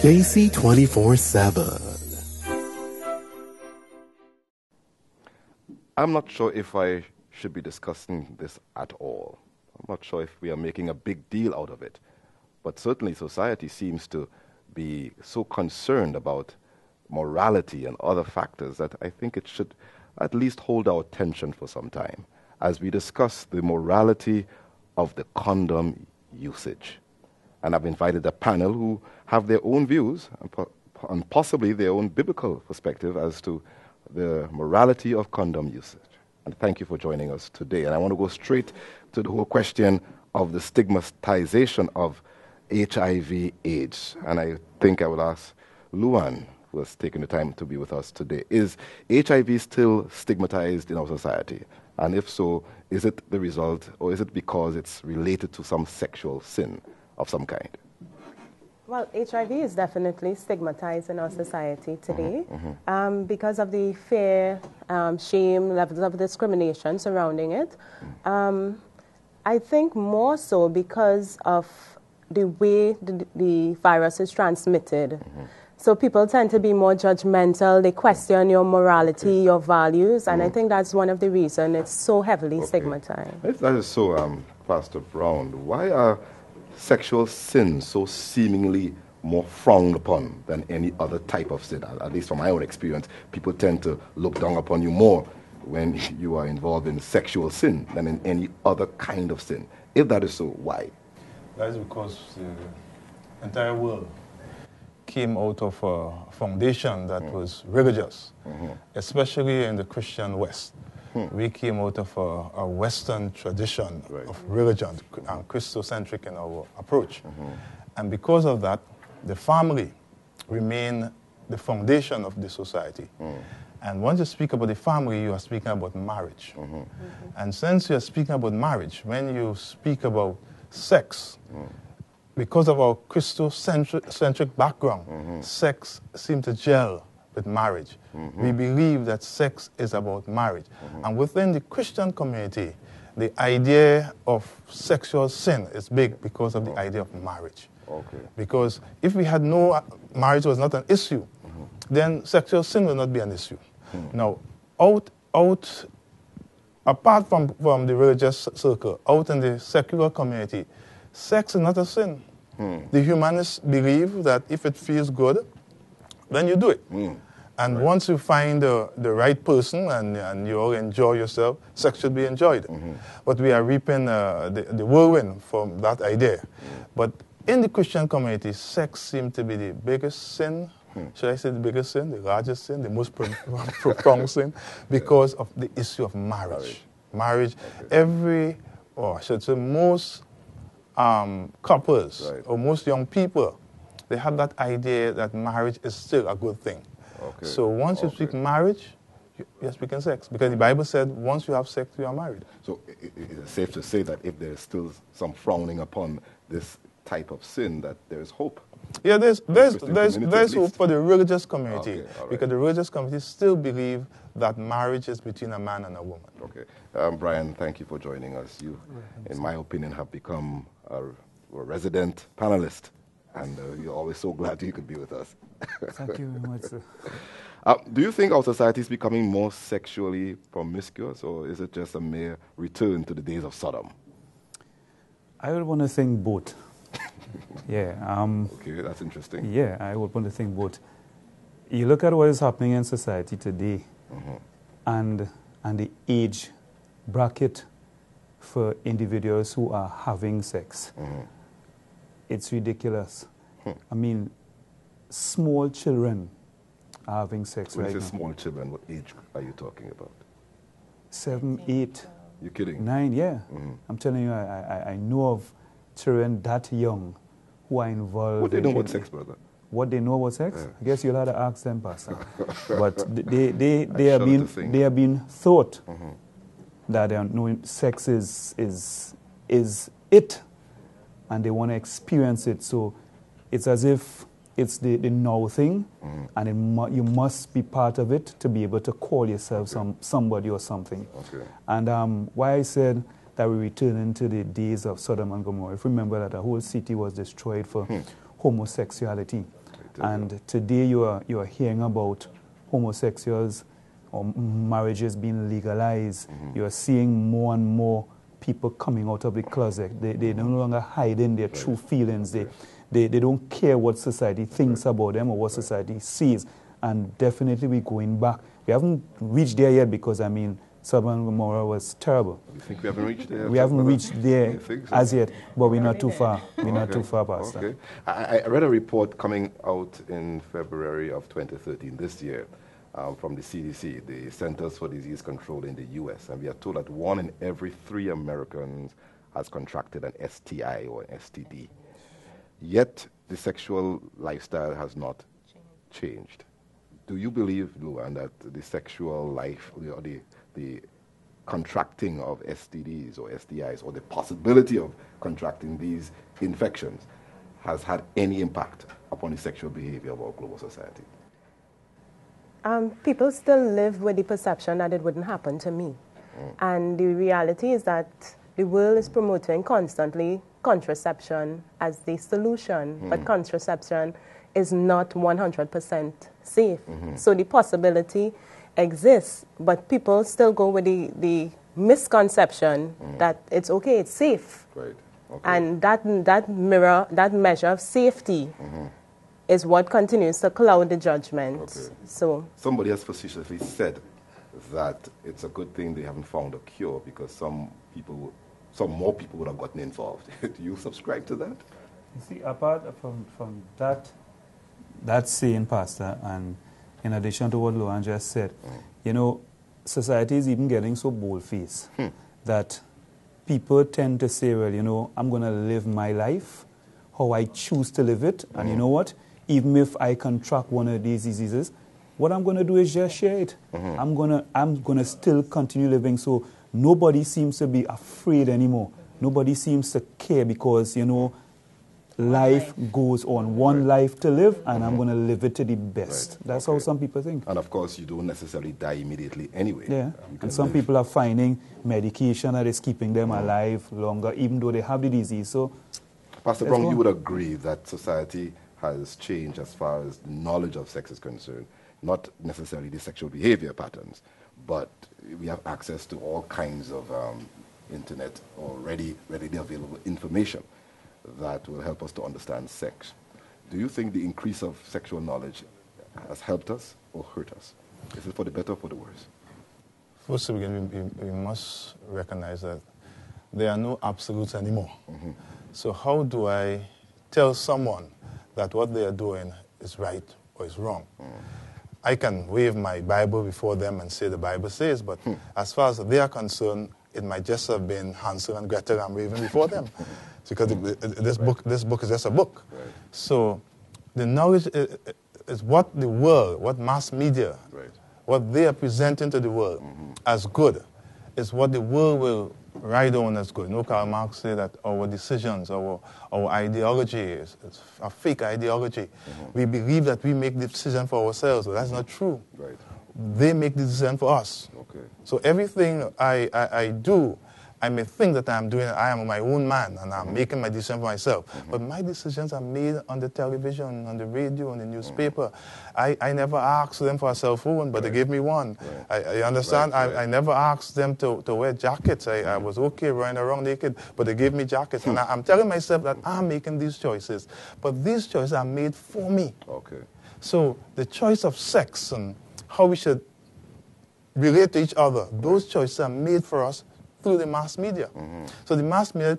JC 24/7. I'm not sure if I should be discussing this at all. I'm not sure if we are making a big deal out of it. But certainly society seems to be so concerned about morality and other factors that I think it should at least hold our attention for some time as we discuss the morality of the condom usage. And I've invited a panel who have their own views and possibly their own biblical perspective as to the morality of condom usage. And thank you for joining us today. And I want to go straight to the whole question of the stigmatization of HIV/AIDS. And I think I will ask Luan, who has taken the time to be with us today. Is HIV still stigmatized in our society? And if so, is it the result, or is it because it's related to some sexual sin of some kind? Well, HIV is definitely stigmatized in our society today because of the fear, shame, levels of discrimination surrounding it. I think more so because of the way the virus is transmitted. So people tend to be more judgmental. They question your morality, your values, and I think that's one of the reasons it's so heavily stigmatized. If that is so, Pastor Brown, why are sexual sins so seemingly more frowned upon than any other type of sin? At least from my own experience, people tend to look down upon you more when you are involved in sexual sin than in any other kind of sin. If that is so, why? That is because the entire world came out of a foundation that was religious, especially in the Christian West. We came out of a Western tradition of religion, and Christocentric in our approach. And because of that, the family remained the foundation of the society. And once you speak about the family, you are speaking about marriage. And since you are speaking about marriage, when you speak about sex, because of our Christocentric background, sex seems to gel with marriage. We believe that sex is about marriage. And within the Christian community, the idea of sexual sin is big because of the idea of marriage. Because if we had marriage was not an issue, then sexual sin will not be an issue. Now, apart from the religious circle, out in the secular community, sex is not a sin. The humanists believe that if it feels good, then you do it. And once you find the right person and you all enjoy yourself, sex should be enjoyed. But we are reaping the whirlwind from that idea. But in the Christian community, sex seems to be the biggest sin. Should I say the biggest sin, the largest sin, the most profound sin, because of the issue of marriage. Marriage, or I should say most couples or most young people, they have that idea that marriage is still a good thing. So once you speak marriage, you're speaking sex. Because the Bible said once you have sex, you are married. So it's safe to say that if there's still some frowning upon this type of sin, that there's hope. Yeah, there's hope for the religious community, because the religious community still believe that marriage is between a man and a woman. Brian, thank you for joining us. You, in my opinion, have become a resident panelist, and we're always so glad you could be with us. Thank you very much, sir. Do you think our society is becoming more sexually promiscuous, or is it just a mere return to the days of Sodom? I would want to think both. Okay, that's interesting. Yeah, I would want to think both. You look at what is happening in society today, and the age bracket for individuals who are having sex. It's ridiculous. I mean, small children are having sex right now. When you say small children, what age are you talking about? 7, 8. You're kidding? 9, yeah. I'm telling you, I know of children that young who are involved. What do they know about sex, brother? What they know about sex? I guess you'll have to ask them, Pastor. But they have been thought that they are knowing sex is it, and they want to experience it. So it's as if it's the now thing, and you must be part of it to be able to call yourself somebody or something. And why I said that we return into the days of Sodom and Gomorrah. If you remember that the whole city was destroyed for homosexuality. And today you are hearing about homosexuals or marriages being legalized. You are seeing more and more people coming out of the closet. They no longer hiding their true feelings. They don't care what society thinks about them or what society sees. And definitely we're going back. We haven't reached there yet because, I mean, Sodom and Gomorrah was terrible. You think we haven't reached there? We haven't reached there so? as yet, but we're not too far. We're not too far past that. I read a report coming out in February of 2013, this year, from the CDC, the Centers for Disease Control in the U.S., and we are told that 1 in every 3 Americans has contracted an STI or an STD. Yet the sexual lifestyle has not changed. Do you believe, Luan, that the sexual life, or the contracting of STDs or STIs, or the possibility of contracting these infections has had any impact upon the sexual behavior of our global society? People still live with the perception that it wouldn't happen to me. And the reality is that the world is promoting constantly contraception as the solution, but contraception is not 100% safe. So the possibility exists, but people still go with the misconception that it's okay, it's safe. Right. Okay. And that measure of safety is what continues to cloud the judgment. Okay. So somebody has facetiously said that it's a good thing they haven't found a cure because some more people would have gotten involved. Do you subscribe to that? You see, apart from that saying, Pastor, and in addition to what Luan just said, you know, society is even getting so bold-faced that people tend to say, well, you know, I'm going to live my life how I choose to live it, and you know what? Even if I contract one of these diseases, what I'm going to do is just share it. I'm gonna still continue living. So nobody seems to be afraid anymore. Nobody seems to care because, you know, life goes on. One life to live, and I'm going to live it to the best. That's how some people think. And of course, you don't necessarily die immediately anyway. Yeah. And some people are finding medication that is keeping them alive longer, even though they have the disease. So, Pastor Brown, you would agree that society has changed as far as knowledge of sex is concerned, not necessarily the sexual behavior patterns, but we have access to all kinds of internet or readily available information that will help us to understand sex. Do you think the increase of sexual knowledge has helped us or hurt us? Is it for the better or for the worse? First, we must recognize that there are no absolutes anymore. So how do I tell someone that what they are doing is right or is wrong? I can wave my Bible before them and say the Bible says, but as far as they are concerned, it might just have been Hansel and Gretel I'm waving before them. Because this book is just a book. Right. So the knowledge is what the world, what mass media, what they are presenting to the world as good, is what the world will write on as good. No, Karl Marx said that our decisions, our ideology is a fake ideology. We believe that we make the decision for ourselves, but that's not true. Right. They make the decision for us. Okay. So everything I do, I may think that I'm doing it, I am my own man, and I'm making my decision for myself. But my decisions are made on the television, on the radio, on the newspaper. I never asked them for a cell phone, but they gave me one. I understand? I never asked them to wear jackets. I was okay running around naked, but they gave me jackets. And I'm telling myself that I'm making these choices. But these choices are made for me. Okay. So the choice of sex and how we should relate to each other, those choices are made for us through the mass media. So the mass media,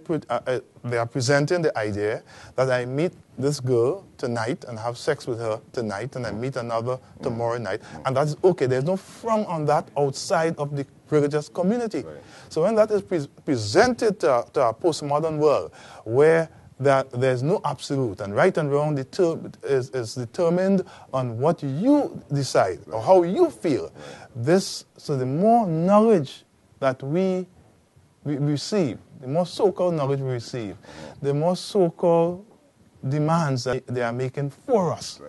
they are presenting the idea that I meet this girl tonight and have sex with her tonight, and I meet another tomorrow night, and that's okay. There's no frown on that outside of the religious community. So when that is presented to a postmodern world, where there's no absolute, and right and wrong is determined on what you decide or how you feel. So the more knowledge that we receive, the more so-called knowledge we receive, the more so-called demands that they are making for us.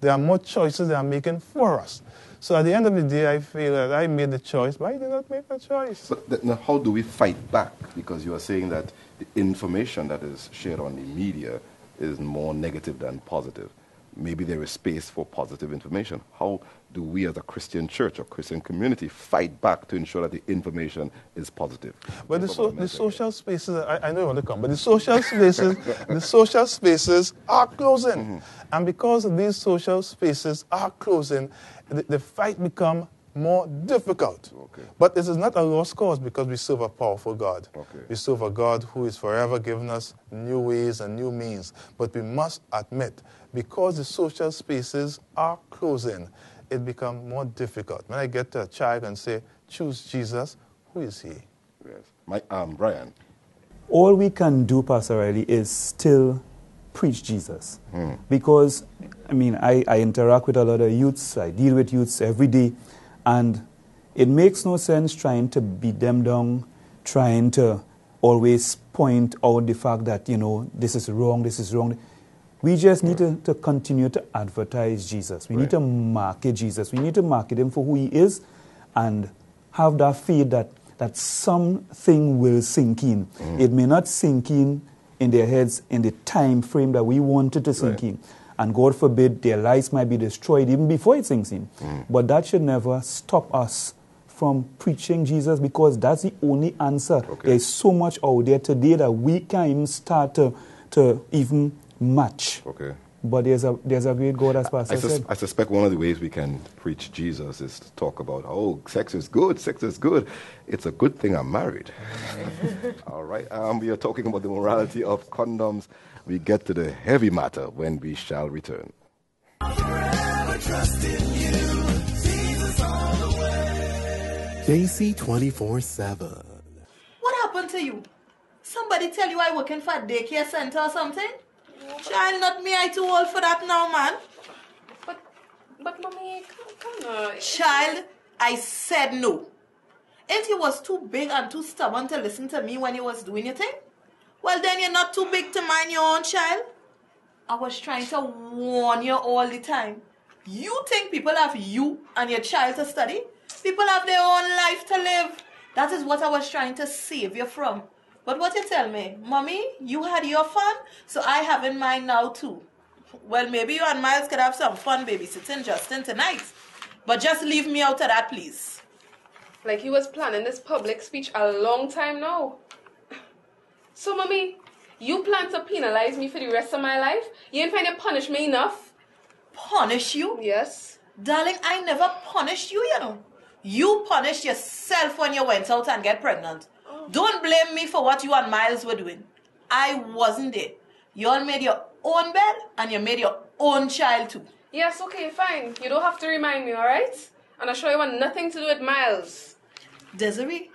There are more choices they are making for us. So at the end of the day, I feel that I made the choice, but I did not make the choice. But now how do we fight back? Because you are saying that the information that is shared on the media is more negative than positive. maybe there is space for positive information. How do we as a Christian church or Christian community fight back to ensure that the information is positive? But the social spaces, I know you want to come, but the social spaces, the social spaces are closing. And because these social spaces are closing, the fight becomes more difficult. Okay. But this is not a lost cause because we serve a powerful God. Okay. We serve a God who is forever giving us new ways and new means. But we must admit, because the social spaces are closing, it becomes more difficult. When I get to a child and say, choose Jesus, who is he? Yes. Brian. All we can do, Pastor Riley, is still preach Jesus. Because, I mean, I interact with a lot of youths. I deal with youths every day. And it makes no sense trying to beat them down, trying to always point out the fact that, you know, this is wrong, this is wrong. We just need to continue to advertise Jesus. We need to market Jesus. We need to market him for who he is and have that faith that something will sink in. It may not sink in their heads in the time frame that we want it to sink in. And God forbid, their lives might be destroyed even before it sinks in. But that should never stop us from preaching Jesus, because that's the only answer. Okay. There's so much out there today that we can't even start to even match. Okay. But there's a great God, as Pastor said. I suspect one of the ways we can preach Jesus is to talk about, oh, sex is good, sex is good. It's a good thing I'm married. All right. We are talking about the morality of condoms. We get to the heavy matter when we shall return. JC 24/7. What happened to you? Somebody tell you I working for a daycare center or something? Child, not me. I too old for that now, man. But mommy, come on. Child, I said no. Ain't you was too big and too stubborn to listen to me when you was doing your thing? Well, then you're not too big to mind your own child. I was trying to warn you all the time. You think people have you and your child to study? People have their own life to live. That is what I was trying to save you from. But what you tell me, Mommy, you had your fun, so I have in mine now too. Well, maybe you and Miles could have some fun babysitting Justin tonight. But just leave me out of that, please. Like he was planning this public speech a long time now. So, Mommy, you plan to penalize me for the rest of my life? You ain't find to punish me enough? Punish you? Yes. Darling, I never punished you, you know. You punished yourself when you went out and get pregnant. Don't blame me for what you and Miles were doing. I wasn't there. You all made your own bed and you made your own child too. Yes, okay, fine. You don't have to remind me, alright? And I'm sure you want nothing to do with Miles. Desiree,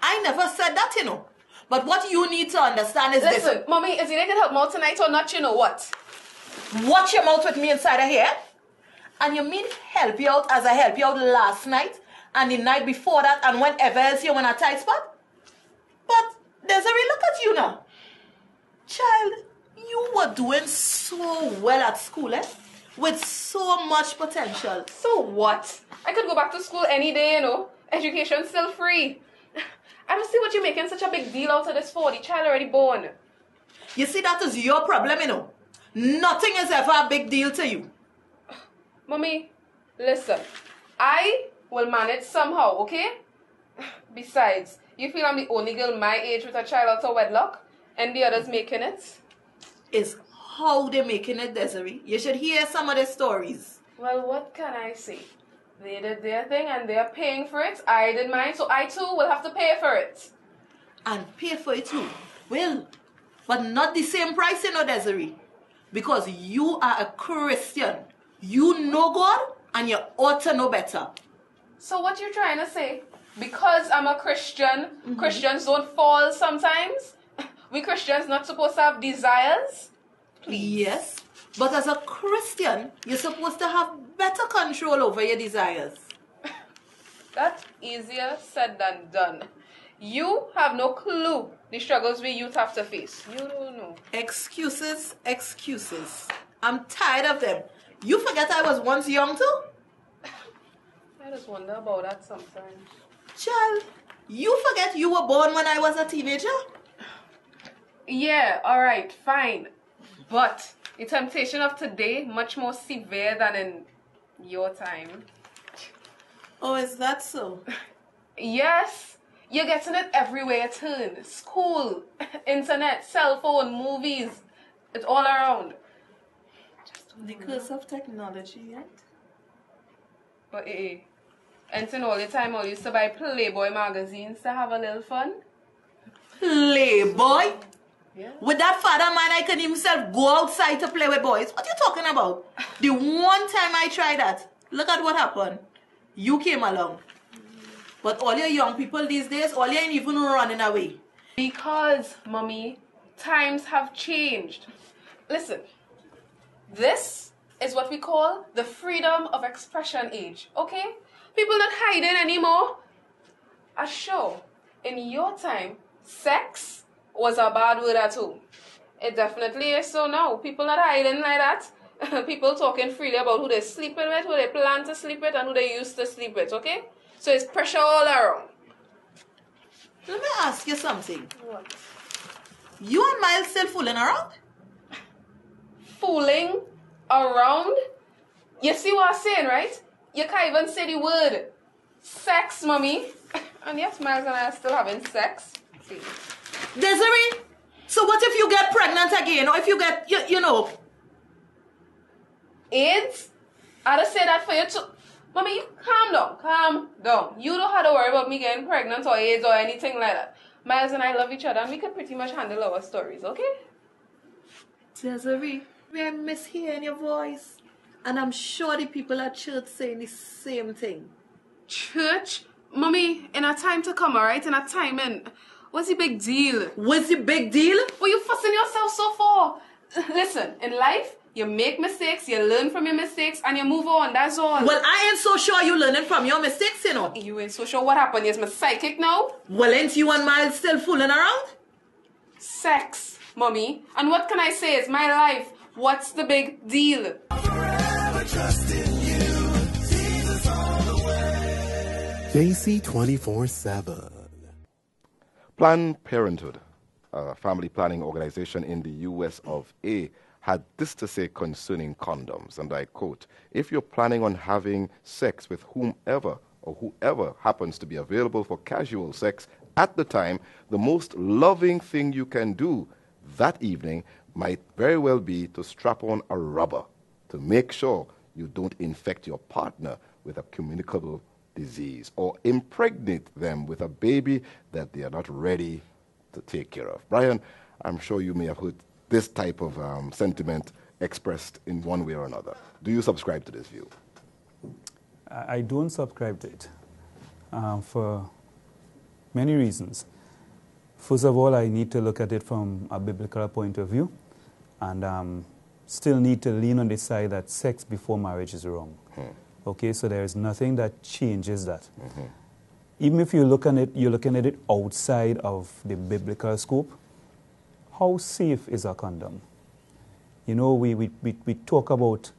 I never said that, you know. But what you need to understand is this. Listen, Mommy, is it going to help more tonight or not, you know what? Watch your mouth with me inside of here. And you mean help you out as I helped you out last night and the night before that and whenever else you were in a tight spot? But Desiree, look at you now. Child, you were doing so well at school, eh? With so much potential. So what? I could go back to school any day, you know. Education's still free. I don't see what you're making such a big deal out of this for. The child already born. You see, that is your problem, you know. Nothing is ever a big deal to you. Mommy, listen. I will manage somehow, okay? Besides, you feel I'm the only girl my age with a child out of wedlock? And the others making it? It's how they're making it, Desiree. You should hear some of the stories. Well, what can I say? They did their thing and they're paying for it. I did mine, so I too will have to pay for it. And pay for it too. Well, but not the same price, you know, Desiree. Because you are a Christian. You know God and you ought to know better. So what you're trying to say? Because I'm a Christian, Christians don't fall sometimes? We Christians not supposed to have desires? Please. Yes. But as a Christian, you're supposed to have better control over your desires. That's easier said than done. You have no clue the struggles we youth have to face. You don't know. Excuses, excuses. I'm tired of them. You forget I was once young too? I just wonder about that sometimes. Child, you forget you were born when I was a teenager? Yeah, alright, fine. But The temptation of today much more severe than in your time. Oh, is that so? Yes. You're getting it everywhere you turn. School, internet, cell phone, movies. It's all around. The curse of technology, right? But anything all the time I used to buy Playboy magazines to have a little fun. Playboy? Yeah. With that father man, I can himself go outside to play with boys. What you talking about? The one time I tried that, look at what happened. You came along. But all your young people these days, all you ain't even running away. Because, Mommy, times have changed. Listen, this is what we call the freedom of expression age, okay? People not hiding anymore. Sure, in your time, sex was a bad word at home. It definitely is so now. People not hiding like that. People talking freely about who they're sleeping with, who they plan to sleep with, and who they used to sleep with, okay? So it's pressure all around. Let me ask you something. What? You and Miles still fooling around? Fooling around? You see what I'm saying, right? You can't even say the word sex, Mommy. And yes, Miles and I are still having sex. See. Desiree, so what if you get pregnant again? Or if you get, you know... AIDS? I just say that for you too. Mommy, you calm down. You don't have to worry about me getting pregnant or AIDS or anything like that. Miles and I love each other and we can pretty much handle our stories, okay? Desiree, I miss hearing your voice. And I'm sure the people at church saying the same thing. Church? Mommy, in a time to come, alright? In a time, and what's the big deal? What's the big deal? What are you fussing yourself so for? Listen, in life, you make mistakes, you learn from your mistakes, and you move on, that's all. Well, I ain't so sure you learning from your mistakes, you know. You ain't so sure what happened. Yes, my psychic now? Well, ain't you and Miles still fooling around? Sex, Mommy. And what can I say? It's my life. What's the big deal? JC 24/7. Planned Parenthood, a family planning organization in the US of A, had this to say concerning condoms, and I quote, "If you're planning on having sex with whomever or whoever happens to be available for casual sex at the time, the most loving thing you can do that evening might very well be to strap on a rubber to make sure you don't infect your partner with a communicable disease or impregnate them with a baby that they are not ready to take care of." Brian, I'm sure you may have heard this type of sentiment expressed in one way or another. Do you subscribe to this view? I don't subscribe to it for many reasons. First of all, I need to look at it from a biblical point of view, and still need to lean on the side that sex before marriage is wrong. Okay, so there is nothing that changes that. Even if you look at it, you're looking at it outside of the biblical scope. How safe is a condom? You know, we talk about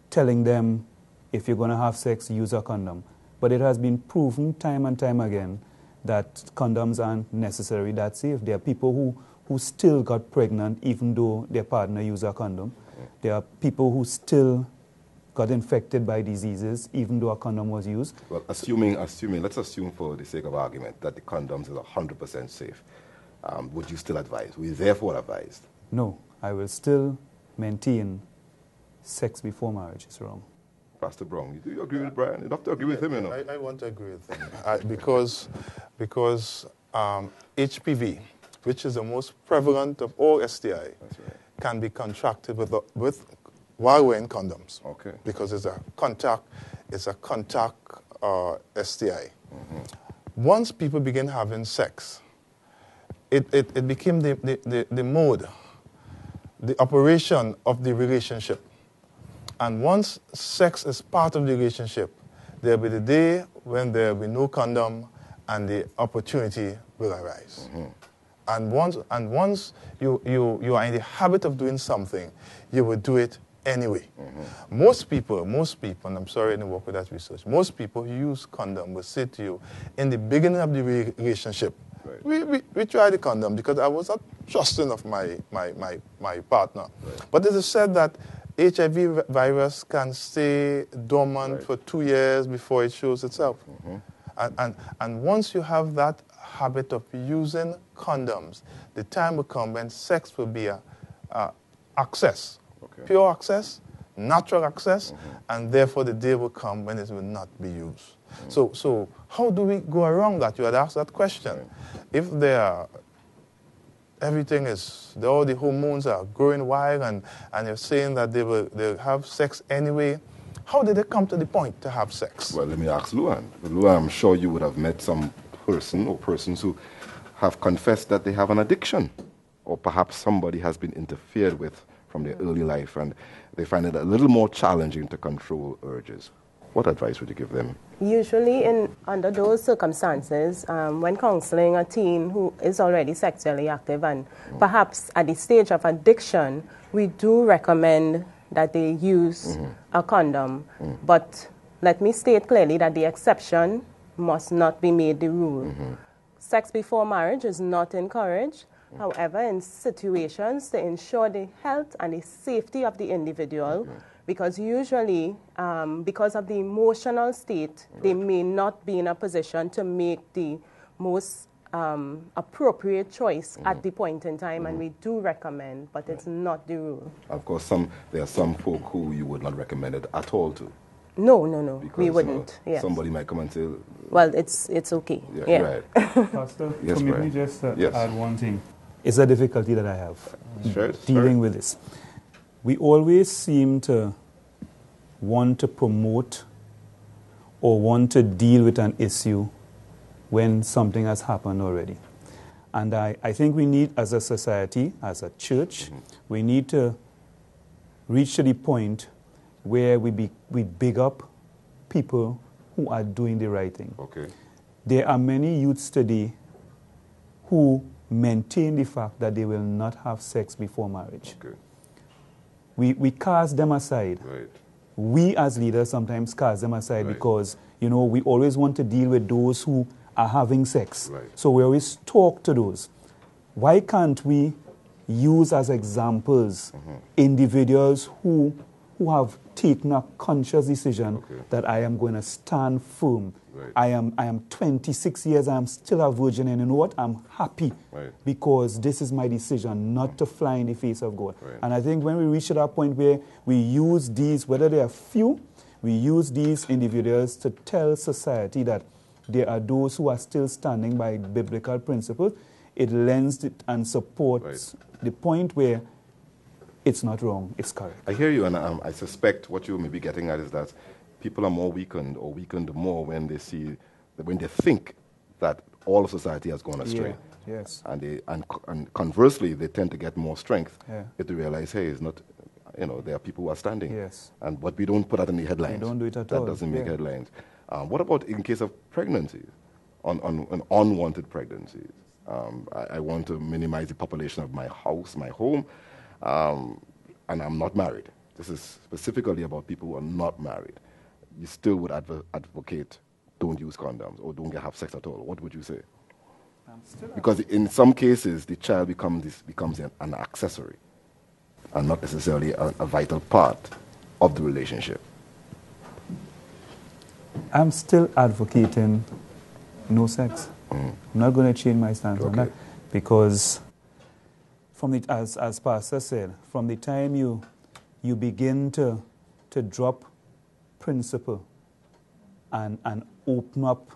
telling them if you're going to have sex, use a condom. But it has been proven time and time again that condoms aren't necessarily that safe. There are people who still got pregnant even though their partner used a condom. There are people who still got infected by diseases even though a condom was used. Well, let's assume for the sake of argument that the condoms is 100% safe. Would you still advise? Would you therefore advise? No, I will still maintain sex before marriage is wrong. Pastor Brown, do you agree with Brian? You have to agree with him, you know. I want to agree with him because HPV, which is the most prevalent of all STI, can be contracted with while wearing condoms. Okay. Because it's a contact STI. Once people begin having sex, it became the mode, the operation of the relationship. And once sex is part of the relationship, there will be the day when there will be no condom and the opportunity will arise. And once you are in the habit of doing something, you will do it anyway. Most people, and I'm sorry I didn't work with that research, most people who use condom will say to you, in the beginning of the relationship, Right. We tried the condom because I was not trusting of my partner. Right. But it is said that HIV virus can stay dormant for 2 years before it shows itself. And once you have that habit of using condoms, the time will come when sex will be access, pure access, natural access, and therefore the day will come when it will not be used. So how do we go around that? You had asked that question. If everything is, all the hormones are growing wild and you're saying that they'll have sex anyway, how did they come to the point to have sex? Well, let me ask Luan. Luan, I'm sure you would have met some person or persons who have confessed that they have an addiction, or perhaps somebody has been interfered with from their early life and they find it a little more challenging to control urges. What advice would you give them? Usually, under those circumstances, when counseling a teen who is already sexually active and perhaps at the stage of addiction, we do recommend that they use a condom. But let me state clearly that the exception must not be made the rule. Sex before marriage is not encouraged. However, in situations to ensure the health and the safety of the individual, because usually, because of the emotional state, they may not be in a position to make the most appropriate choice at the point in time, and we do recommend, but it's not the rule. Of course, there are some folk who you would not recommend it at all to. No, because, we wouldn't. Somebody might come and say, well, it's okay. Right. Pastor, yes, permit me just add one thing. It's a difficulty that I have dealing with this. We always seem to want to promote or want to deal with an issue when something has happened already. And I think we need, as a society, as a church, we need to reach to the point where we big up people who are doing the right thing. Okay. There are many youths today who maintain the fact that they will not have sex before marriage. Okay. We cast them aside. Right. We as leaders sometimes cast them aside because, we always want to deal with those who are having sex. Right. So we always talk to those. Why can't we use as examples individuals who have taken a conscious decision that I am going to stand firm. Right. I am 26 years, I am still a virgin, and you know what? I'm happy because this is my decision not to fly in the face of God. Right. And I think when we reach to that point where we use these, whether they are few, we use these individuals to tell society that there are those who are still standing by biblical principles, it lends it and supports the point where it's not wrong, it's correct. I hear you, and I suspect what you may be getting at is that people are more weakened or weakened more when they think that all of society has gone astray. Yeah. Yes. And conversely, they tend to get more strength if they realize, hey, it's not, there are people who are standing. Yes. But we don't put that in the headlines. We don't do it at all. That doesn't make headlines. What about in case of pregnancies, on unwanted pregnancies? I want to minimize the population of my house, my home, and I'm not married. This is specifically about people who are not married. You still would advocate don't use condoms or don't have sex at all. What would you say? Because in some cases, the child becomes an accessory and not necessarily a vital part of the relationship. I'm still advocating no sex. I'm not going to change my stance on that because, as Pastor said, from the time you begin to drop principle and open up,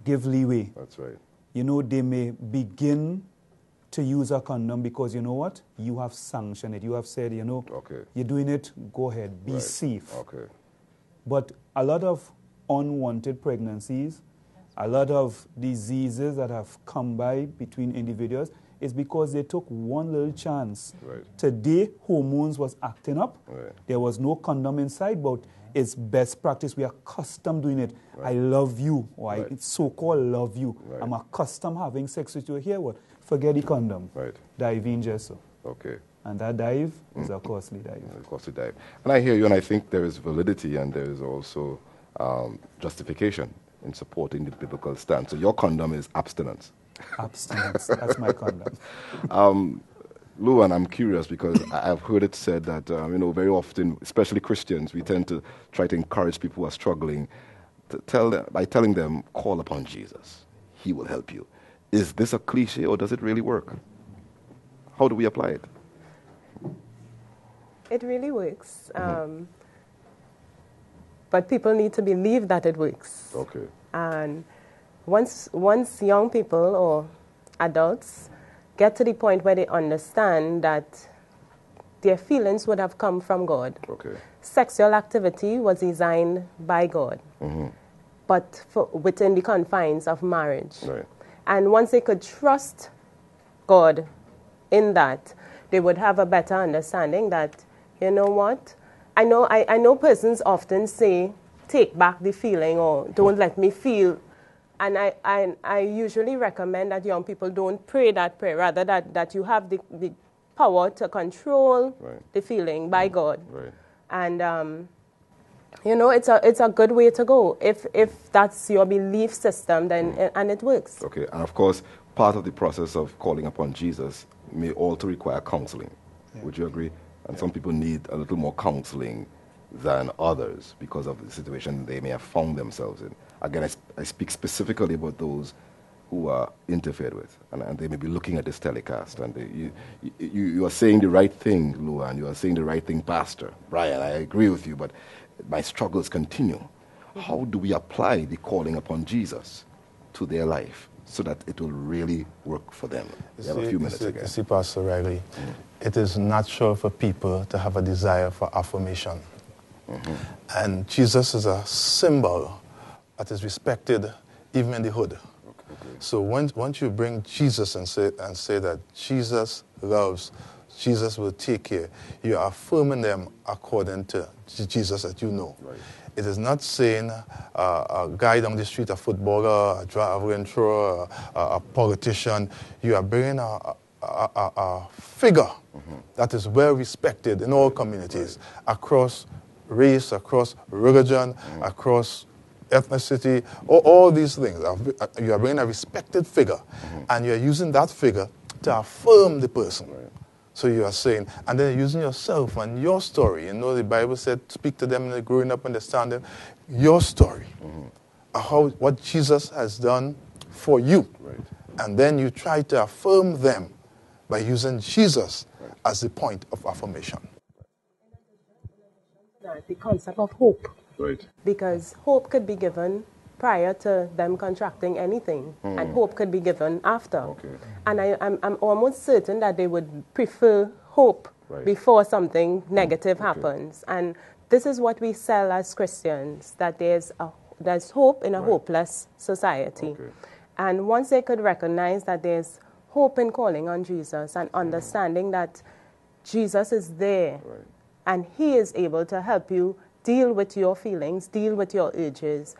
give leeway. That's right. They may begin to use a condom because you know what? You have sanctioned it. You have said, you're doing it, go ahead, be safe. Okay. But a lot of unwanted pregnancies, a lot of diseases that have come by between individuals is because they took one little chance. Right. Today, hormones was acting up. Right. There was no condom inside, but it's best practice. We are accustomed doing it. Right. I love you, or I so-called love you. Right. I'm accustomed having sex with you. Here, what? Forget the condom. Right. Dive in just so. Okay. And that dive is a costly dive. A costly dive. And I hear you, and I think there is validity and there is also justification in supporting the biblical stance. So your condom is abstinence. Abstinence. That's my condom. Luan, I'm curious because I've heard it said that, very often, especially Christians, we tend to try to encourage people who are struggling by telling them, call upon Jesus. He will help you. Is this a cliche or does it really work? How do we apply it? It really works. But people need to believe that it works. Okay. And once young people or adults get to the point where they understand that their feelings would have come from God. Okay. Sexual activity was designed by God, but within the confines of marriage. Right. And once they could trust God in that, they would have a better understanding that, you know what, I know persons often say, take back the feeling or don't let me feel. And I usually recommend that young people don't pray that prayer, rather that you have the power to control the feeling by God. Right. And, it's a good way to go. If that's your belief system, then and it works. Okay, and of course, part of the process of calling upon Jesus may also require counseling. Yeah. Would you agree? And some people need a little more counseling than others because of the situation they may have found themselves in. Again, I speak specifically about those who are interfered with, and they may be looking at this telecast, and you are saying the right thing, Luan, you are saying the right thing, Pastor Brian, I agree with you, but my struggles continue. How do we apply the calling upon Jesus to their life so that it will really work for them? We have a few minutes again. You see, Pastor Riley, it is natural for people to have a desire for affirmation. And Jesus is a symbol that is respected even in the hood. So once you bring Jesus and say that Jesus loves, Jesus will take care, you are affirming them according to Jesus that you know. Right. It is not saying a guy down the street, a footballer, a traveling thrower, a politician. You are bringing a figure that is well respected in all communities, across race, across religion, across ethnicity, all these things. You are bringing a respected figure, and you are using that figure to affirm the person. Right. So you are saying, and then you're using yourself and your story. You know, the Bible said, speak to them and they're growing up understanding your story, what Jesus has done for you. Right. And then you try to affirm them by using Jesus as the point of affirmation. The concept of hope. Right. Because hope could be given prior to them contracting anything, and hope could be given after. Okay. And I'm almost certain that they would prefer hope before something negative happens. And this is what we sell as Christians, that there's hope in a hopeless society. Okay. And once they could recognize that there's hope in calling on Jesus and understanding that Jesus is there and he is able to help you deal with your feelings, deal with your urges,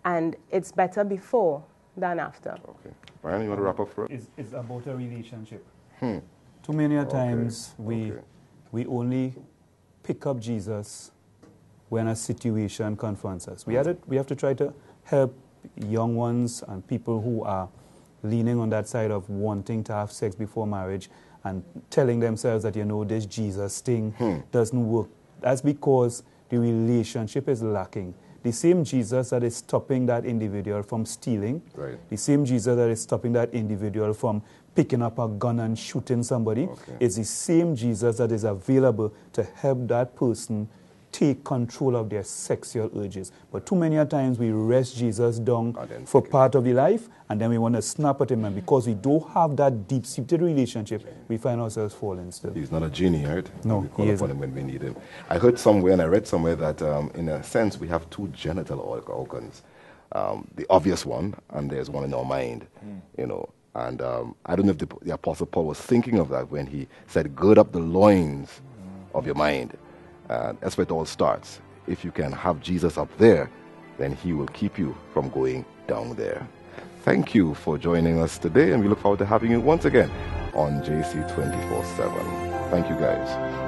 and it's better before than after. Okay. Brian, you want to wrap up for us? It's about a relationship. Too many times we only pick up Jesus when a situation confronts us. We have to try to help young ones and people who are leaning on that side of wanting to have sex before marriage and telling themselves that, this Jesus thing doesn't work. That's because the relationship is lacking. The same Jesus that is stopping that individual from stealing, the same Jesus that is stopping that individual from picking up a gun and shooting somebody, is the same Jesus that is available to help that person take control of their sexual urges. But too many times we rest Jesus down for part of the life, and then we want to snap at him, and because we don't have that deep-seated relationship, we find ourselves falling still. He's not a genie, right? No, we call upon him when we need him. I heard somewhere, and I read somewhere that in a sense we have two genital organs. The obvious one, and there's one in our mind, And I don't know if the Apostle Paul was thinking of that when he said, gird up the loins of your mind. That's where it all starts. If you can have Jesus up there, then he will keep you from going down there. Thank you for joining us today, and we look forward to having you once again on JC 24/7. Thank you, guys.